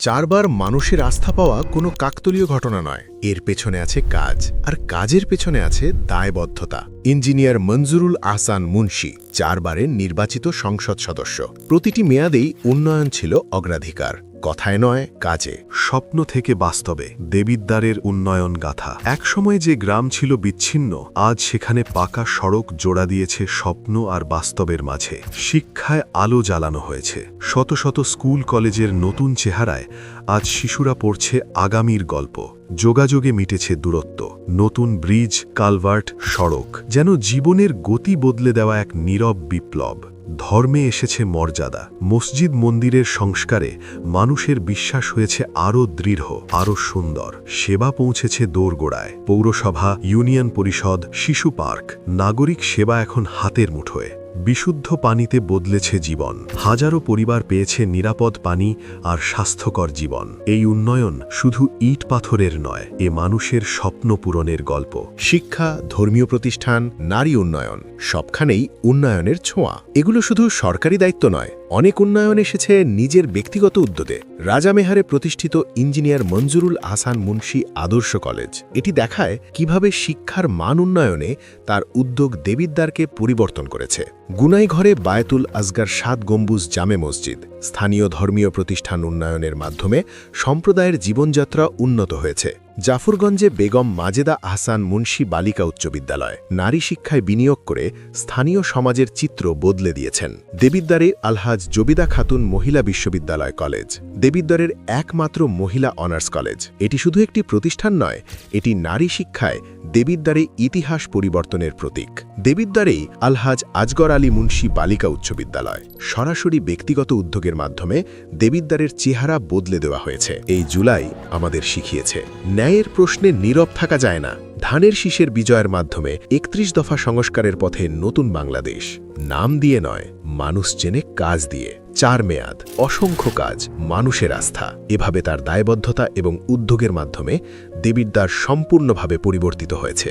চারবার মানুষের আস্থা পাওয়া কোনো কাকতালীয় ঘটনা নয়, এর পেছনে আছে কাজ, আর কাজের পেছনে আছে দায়বদ্ধতা। ইঞ্জিনিয়ার মঞ্জুরুল আহসান মুন্সি চারবারের নির্বাচিত সংসদ সদস্য। প্রতিটি মেয়াদেই উন্নয়ন ছিল অগ্রাধিকার, কথায় নয় কাজে। স্বপ্ন থেকে বাস্তবে দেবিদ্বারের উন্নয়ন গাথা। একসময় যে গ্রাম ছিল বিচ্ছিন্ন, আজ সেখানে পাকা সড়ক জোড়া দিয়েছে স্বপ্ন আর বাস্তবের মাঝে। শিক্ষায় আলো জ্বালানো হয়েছে, শত শত স্কুল কলেজের নতুন চেহারায় আজ শিশুরা পড়ছে আগামীর গল্প। যোগাযোগে মিটেছে দূরত্ব, নতুন ব্রিজ, কালভার্ট, সড়ক যেন জীবনের গতি বদলে দেওয়া এক নীরব বিপ্লব। ধর্মে এসেছে মর্যাদা, মসজিদ মন্দিরের সংস্কারে মানুষের বিশ্বাস হয়েছে আরও দৃঢ়, আরও সুন্দর। সেবা পৌঁছেছে দোরগোড়ায়, পৌরসভা, ইউনিয়ন পরিষদ, শিশু পার্ক, নাগরিক সেবা এখন হাতের মুঠোয়। বিশুদ্ধ পানিতে বদলেছে জীবন, হাজারো পরিবার পেয়েছে নিরাপদ পানি আর স্বাস্থ্যকর জীবন। এই উন্নয়ন শুধু ইট পাথরের নয়, এ মানুষের স্বপ্ন পূরণের গল্প। শিক্ষা, ধর্মীয় প্রতিষ্ঠান, নারী উন্নয়ন, সবখানেই উন্নয়নের ছোঁয়া। এগুলো শুধু সরকারি দায়িত্ব নয়, অনেক উন্নয়ন এসেছে নিজের ব্যক্তিগত উদ্যোগে। রাজামেহারে প্রতিষ্ঠিত ইঞ্জিনিয়ার মঞ্জুরুল আহসান মুন্সি আদর্শ কলেজ এটি দেখায় কিভাবে শিক্ষার মান উন্নয়নে তার উদ্যোগ দেবিদ্বারকে পরিবর্তন করেছে। গুনাইঘরে বায়তুল আসগার ৭ গম্বুজ জামে মসজিদ, স্থানীয় ধর্মীয় প্রতিষ্ঠান উন্নয়নের মাধ্যমে সম্প্রদায়ের জীবনযাত্রা উন্নত হয়েছে। জাফরগঞ্জে বেগম মাজেদা আহসান মুন্সি বালিকা উচ্চ বিদ্যালয় নারী শিক্ষায় বিনিয়োগ করে স্থানীয় সমাজের চিত্র বদলে দিয়েছেন। দেবিদ্বারে আলহাজ জবিদা খাতুন মহিলা বিশ্ববিদ্যালয় কলেজ দেবিদ্বারের একমাত্র মহিলা অনার্স কলেজ। এটি শুধু একটি প্রতিষ্ঠান নয়, এটি নারী শিক্ষায় দেবিদ্বারে ইতিহাস পরিবর্তনের প্রতীক। দেবিদ্বারেই আলহাজ আজগর আলী মুন্সি বালিকা উচ্চ বিদ্যালয় সরাসরি ব্যক্তিগত উদ্যোগের মাধ্যমে দেবিদ্বারের চেহারা বদলে দেওয়া হয়েছে। এই জুলাই আমাদের শিখিয়েছে, ন্যায়ের প্রশ্নে নীরব থাকা যায় না। ধানের শীষের বিজয়ের মাধ্যমে ৩১ দফা সংস্কারের পথে নতুন বাংলাদেশ, নাম দিয়ে নয়, মানুষ চেনে কাজ দিয়ে। ৪ মেয়াদ, অসংখ্য কাজ, মানুষের আস্থা। এভাবে তার দায়বদ্ধতা এবং উদ্যোগের মাধ্যমে দেবিদ্বার সম্পূর্ণভাবে পরিবর্তিত হয়েছে।